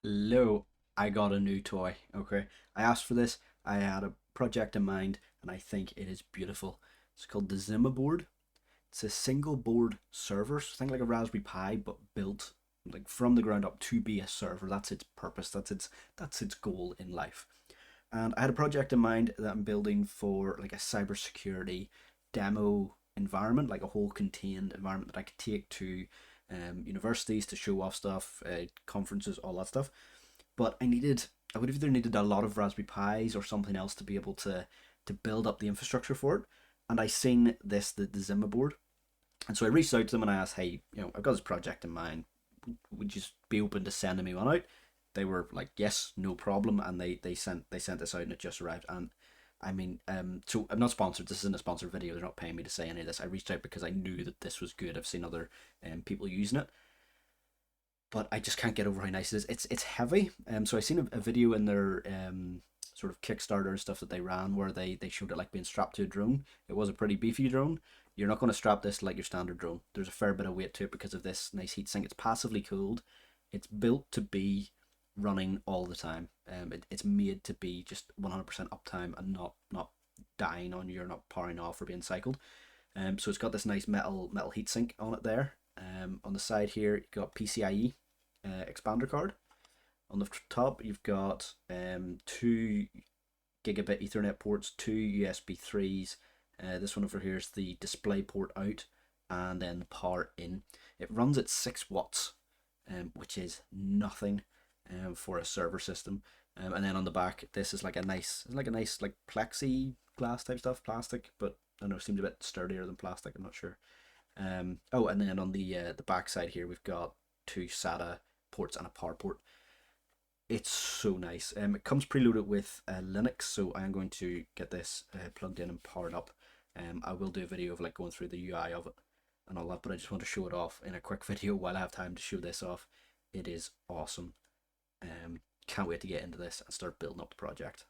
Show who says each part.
Speaker 1: Hello, I got a new toy. Okay, I asked for this. I had a project in mind, and I think it is beautiful. It's called the Zima board. It's a single board server, so think like a Raspberry Pi, but built like from the ground up to be a server. That's its purpose. That's its goal in life. And I had a project in mind that I'm building for like a cybersecurity demo environment, like a whole contained environment that I could take to universities to show off stuff, conferences, all that stuff. But I would have either needed a lot of Raspberry Pis or something else to be able to build up the infrastructure for it. And I seen the Zima board, and so I reached out to them and I asked, hey, I've got this project in mind. Would you be open to sending me one out? They were like, yes, no problem, and they sent this out and it just arrived. And I mean, so I'm not sponsored. This isn't a sponsored video. They're not paying me to say any of this. I reached out because I knew that this was good. I've seen other people using it, but I just can't get over how nice it is. It's heavy. So I seen a video in their sort of Kickstarter and stuff that they ran where they showed it like being strapped to a drone. It was a pretty beefy drone. You're not going to strap this like your standard drone. There's a fair bit of weight to it because of this nice heat sink. It's passively cooled. It's built to be running all the time. It's made to be just 100% uptime and not dying on you or not powering off or being cycled. So it's got this nice metal heat sink on it there. On the side here, you've got PCIe expander card. On the top, you've got two gigabit Ethernet ports, two USB 3s. This one over here is the display port out, and then the power in. It runs at 6 watts, which is nothing for a server system. And then on the back, this is like a nice like plexi glass type stuff, plastic, but I don't know, it seems a bit sturdier than plastic. I'm not sure. Oh, and then on the back side here, we've got two SATA ports and a power port. It's so nice. It comes preloaded with Linux, so I'm going to get this plugged in and powered up. I will do a video of like going through the UI of it and all that, but I just want to show it off in a quick video while I have time to show this off. It is awesome. Can't wait to get into this and start building up the project.